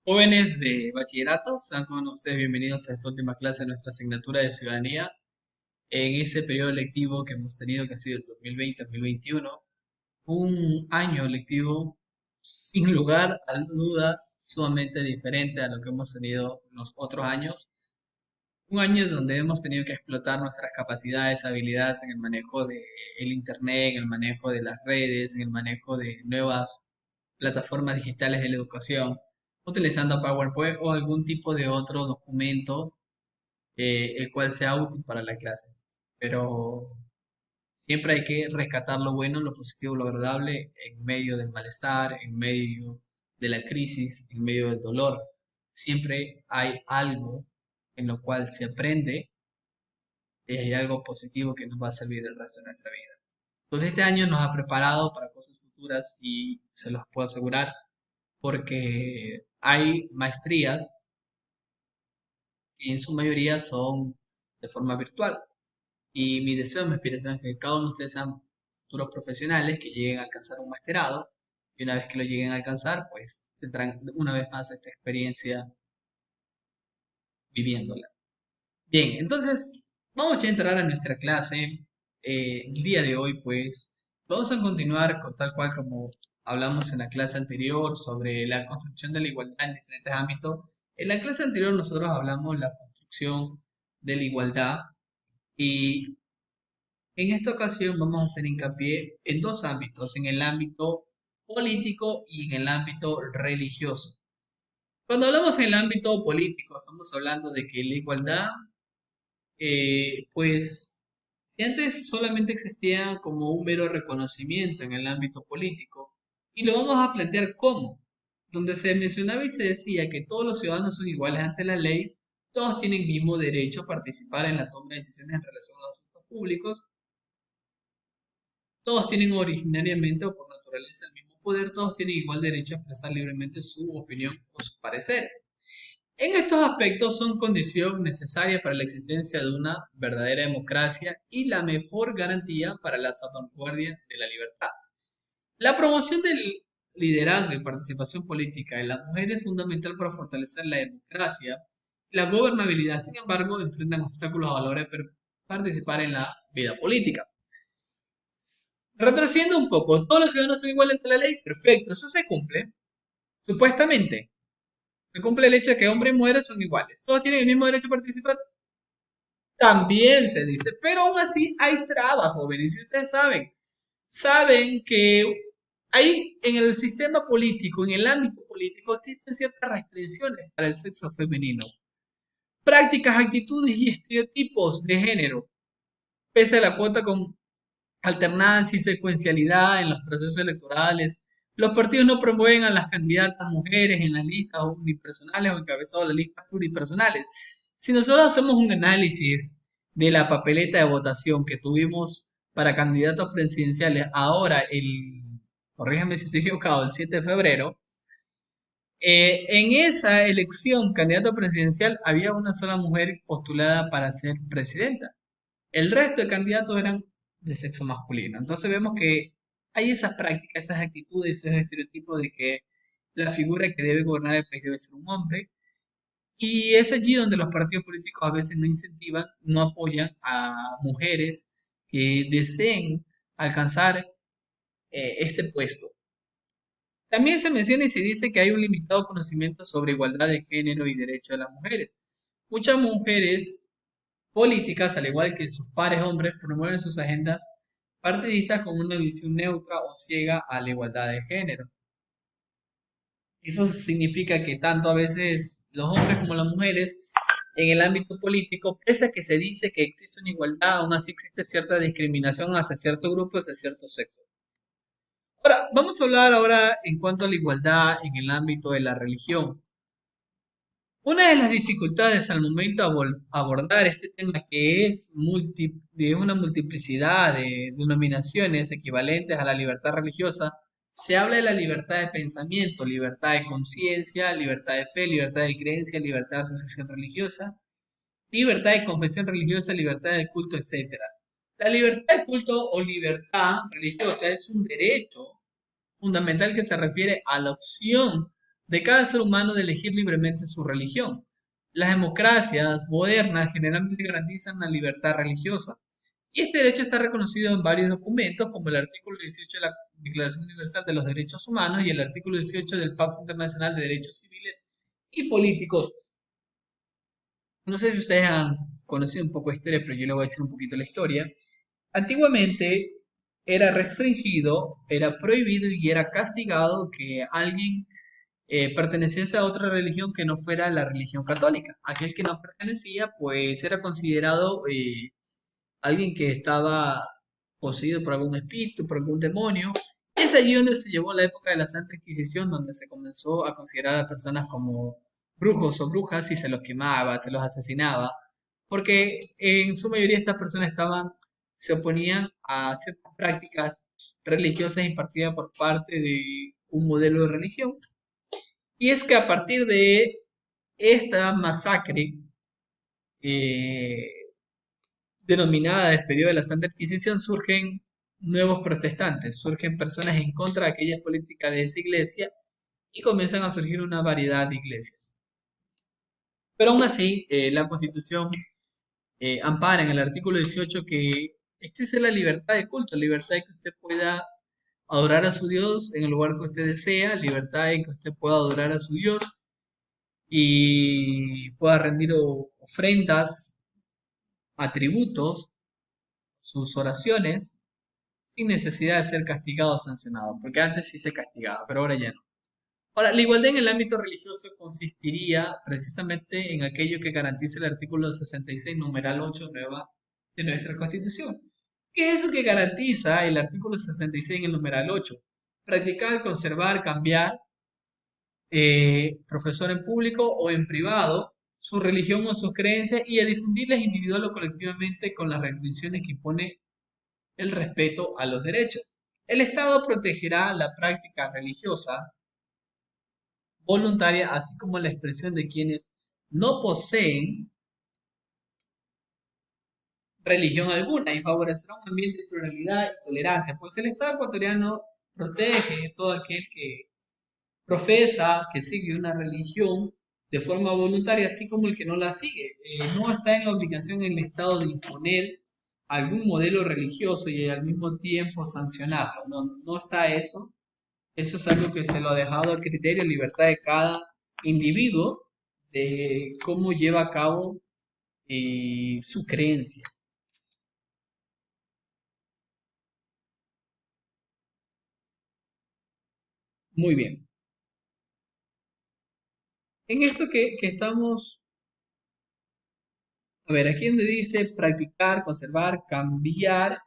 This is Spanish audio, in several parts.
Jóvenes de bachillerato, sean con ustedes bienvenidos a esta última clase de nuestra asignatura de ciudadanía. En ese periodo lectivo que hemos tenido, que ha sido el 2020-2021, un año lectivo sin lugar a duda sumamente diferente a lo que hemos tenido en los otros años. Un año donde hemos tenido que explotar nuestras capacidades, habilidades en el manejo del Internet, en el manejo de las redes, en el manejo de nuevas plataformas digitales de la educación, utilizando PowerPoint o algún tipo de otro documento el cual sea útil para la clase. Pero siempre hay que rescatar lo bueno, lo positivo, lo agradable en medio del malestar, en medio de la crisis, en medio del dolor. Siempre hay algo en lo cual se aprende y hay algo positivo que nos va a servir el resto de nuestra vida. Entonces este año nos ha preparado para cosas futuras y se los puedo asegurar porque hay maestrías que en su mayoría son de forma virtual. Y mi deseo, mi aspiración es que cada uno de ustedes sean futuros profesionales que lleguen a alcanzar un masterado y una vez que lo lleguen a alcanzar, pues tendrán una vez más esta experiencia viviéndola. Bien, entonces vamos ya a entrar a nuestra clase. El día de hoy, pues, vamos a continuar con tal cual como hablamos en la clase anterior sobre la construcción de la igualdad en diferentes ámbitos. En la clase anterior nosotros hablamos de la construcción de la igualdad y en esta ocasión vamos a hacer hincapié en dos ámbitos, en el ámbito político y en el ámbito religioso. Cuando hablamos en el ámbito político, estamos hablando de que la igualdad pues si antes solamente existía como un mero reconocimiento en el ámbito político, y lo vamos a plantear como, donde se mencionaba y se decía que todos los ciudadanos son iguales ante la ley, todos tienen el mismo derecho a participar en la toma de decisiones en relación a los asuntos públicos, todos tienen originariamente o por naturaleza el mismo poder, todos tienen igual derecho a expresar libremente su opinión o su parecer. En estos aspectos son condición necesaria para la existencia de una verdadera democracia y la mejor garantía para la salvaguardia de la libertad. La promoción del liderazgo y participación política de las mujeres es fundamental para fortalecer la democracia y la gobernabilidad. Sin embargo, enfrentan obstáculos a la hora de participar en la vida política. Retrocediendo un poco, todos los ciudadanos son iguales ante la ley. Perfecto, eso se cumple. Supuestamente, se cumple el hecho de que hombres y mujeres son iguales. Todos tienen el mismo derecho a participar. También se dice, pero aún así hay trabas, jóvenes, y ustedes saben que hay en el sistema político, en el ámbito político, existen ciertas restricciones para el sexo femenino. Prácticas, actitudes y estereotipos de género, pese a la cuota con alternancia y secuencialidad en los procesos electorales. Los partidos no promueven a las candidatas mujeres en las listas unipersonales o encabezados de las listas pluripersonales. Si nosotros hacemos un análisis de la papeleta de votación que tuvimos para candidatos presidenciales ahora, corrígeme si estoy equivocado, el 7 de febrero, en esa elección candidato presidencial había una sola mujer postulada para ser presidenta. El resto de candidatos eran de sexo masculino. Entonces vemos que hay esas prácticas, esas actitudes, esos estereotipos de que la figura que debe gobernar el país debe ser un hombre. Y es allí donde los partidos políticos a veces no incentivan, no apoyan a mujeres que deseen alcanzar este puesto. También se menciona y se dice que hay un limitado conocimiento sobre igualdad de género y derechos de las mujeres. Muchas mujeres políticas, al igual que sus pares hombres, promueven sus agendas partidistas con una visión neutra o ciega a la igualdad de género. Eso significa que tanto a veces los hombres como las mujeres en el ámbito político, pese a que se dice que existe una igualdad, aún así existe cierta discriminación hacia cierto grupo, hacia cierto sexo. Ahora, vamos a hablar ahora en cuanto a la igualdad en el ámbito de la religión. Una de las dificultades al momento de abordar este tema que es de una multiplicidad de denominaciones equivalentes a la libertad religiosa, se habla de la libertad de pensamiento, libertad de conciencia, libertad de fe, libertad de creencia, libertad de asociación religiosa, libertad de confesión religiosa, libertad de culto, etcétera. La libertad de culto o libertad religiosa es un derecho fundamental que se refiere a la opción de cada ser humano de elegir libremente su religión. Las democracias modernas generalmente garantizan la libertad religiosa, y este derecho está reconocido en varios documentos, como el artículo 18 de la Declaración Universal de los Derechos Humanos y el artículo 18 del Pacto Internacional de Derechos Civiles y Políticos. No sé si ustedes han conocido un poco de historia, pero yo les voy a decir un poquito la historia. Antiguamente era restringido, era prohibido y era castigado que alguien perteneciese a otra religión que no fuera la religión católica. Aquel que no pertenecía, pues era considerado alguien que estaba poseído por algún espíritu, por algún demonio. Es allí donde se llevó la época de la Santa Inquisición, donde se comenzó a considerar a personas como brujos o brujas y se los quemaba, se los asesinaba, porque en su mayoría estas personas se oponían a ciertas prácticas religiosas impartidas por parte de un modelo de religión. Y es que a partir de esta masacre, eh, denominada del periodo de la Santa Inquisición, surgen nuevos protestantes, surgen personas en contra de aquellas políticas de esa iglesia y comienzan a surgir una variedad de iglesias. Pero aún así, la Constitución ampara en el artículo 18 que existe la libertad de culto, libertad de que usted pueda adorar a su Dios en el lugar que usted desea, libertad de que usted pueda adorar a su Dios y pueda rendir ofrendas, atributos, sus oraciones sin necesidad de ser castigado o sancionado, porque antes sí se castigaba, pero ahora ya no. Ahora, la igualdad en el ámbito religioso consistiría precisamente en aquello que garantiza el artículo 66, numeral 8 nueva de nuestra Constitución. ¿Qué es eso que garantiza el artículo 66 en el numeral 8? Practicar, conservar, cambiar, profesor en público o en privado, su religión o sus creencias y a difundirlas individual o colectivamente con las restricciones que impone el respeto a los derechos. El Estado protegerá la práctica religiosa voluntaria, así como la expresión de quienes no poseen religión alguna y favorecerá un ambiente de pluralidad y tolerancia, pues el Estado ecuatoriano protege todo aquel que profesa, que sigue una religión de forma voluntaria, así como el que no la sigue. No está en la obligación el Estado de imponer algún modelo religioso y al mismo tiempo sancionarlo. No, no está eso. Eso es algo que se lo ha dejado a criterio y libertad de cada individuo de cómo lleva a cabo su creencia. Muy bien. En esto que estamos, a ver, aquí donde dice practicar, conservar, cambiar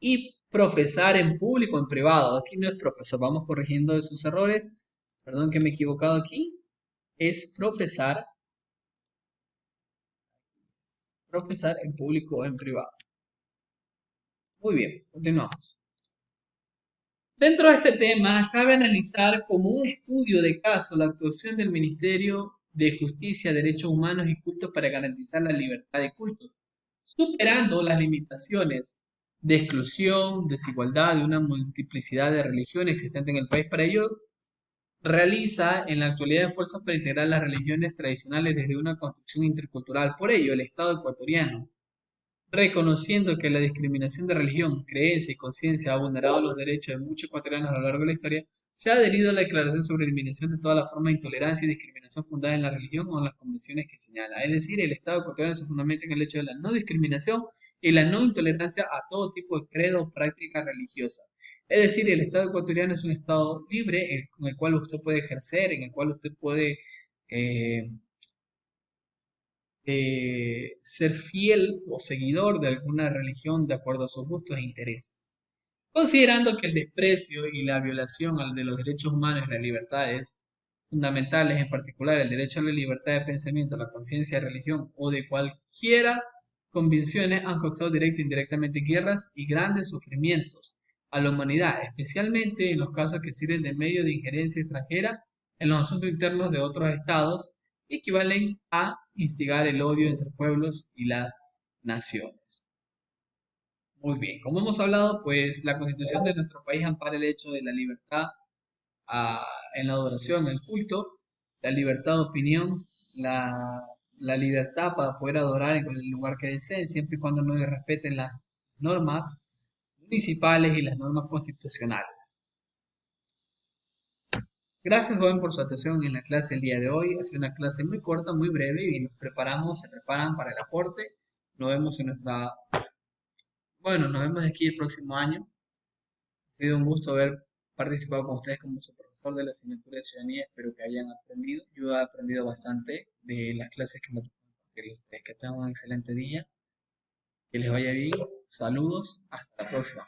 y profesar en público o en privado. Aquí no es profesor, vamos corrigiendo esos errores. Perdón que me he equivocado aquí. Es profesar en público o en privado. Muy bien, continuamos. Dentro de este tema, cabe analizar como un estudio de caso la actuación del Ministerio de Justicia, Derechos Humanos y Cultos para garantizar la libertad de culto, superando las limitaciones de exclusión, desigualdad de una multiplicidad de religiones existentes en el país. Para ello, realiza en la actualidad esfuerzos para integrar las religiones tradicionales desde una construcción intercultural. Por ello, el Estado ecuatoriano, reconociendo que la discriminación de religión, creencia y conciencia ha vulnerado los derechos de muchos ecuatorianos a lo largo de la historia, se ha adherido a la Declaración sobre la Eliminación de toda la forma de intolerancia y discriminación fundada en la religión o en las convenciones que señala. Es decir, el Estado ecuatoriano se fundamenta en el hecho de la no discriminación y la no intolerancia a todo tipo de credo o práctica religiosa. Es decir, el Estado ecuatoriano es un Estado libre en el cual usted puede ejercer, en el cual usted puede eh, ser fiel o seguidor de alguna religión de acuerdo a sus gustos e intereses. Considerando que el desprecio y la violación de los derechos humanos y las libertades fundamentales, en particular el derecho a la libertad de pensamiento, la conciencia de religión o de cualquiera convicciones, han causado directa e indirectamente guerras y grandes sufrimientos a la humanidad, especialmente en los casos que sirven de medio de injerencia extranjera en los asuntos internos de otros estados, equivalen a instigar el odio entre pueblos y las naciones. Muy bien, como hemos hablado, pues la constitución de nuestro país ampara el hecho de la libertad en la adoración, en el culto, la libertad de opinión, la libertad para poder adorar en el lugar que deseen, siempre y cuando no respeten las normas municipales y las normas constitucionales. Gracias, joven, por su atención en la clase el día de hoy. Ha sido una clase muy corta, muy breve y se preparan para el aporte. Nos vemos en nos vemos aquí el próximo año. Ha sido un gusto haber participado con ustedes como su profesor de la asignatura de ciudadanía. Espero que hayan aprendido. Yo he aprendido bastante de las clases que me tocó compartir ustedes. Que tengan un excelente día, que les vaya bien. Saludos, hasta la próxima.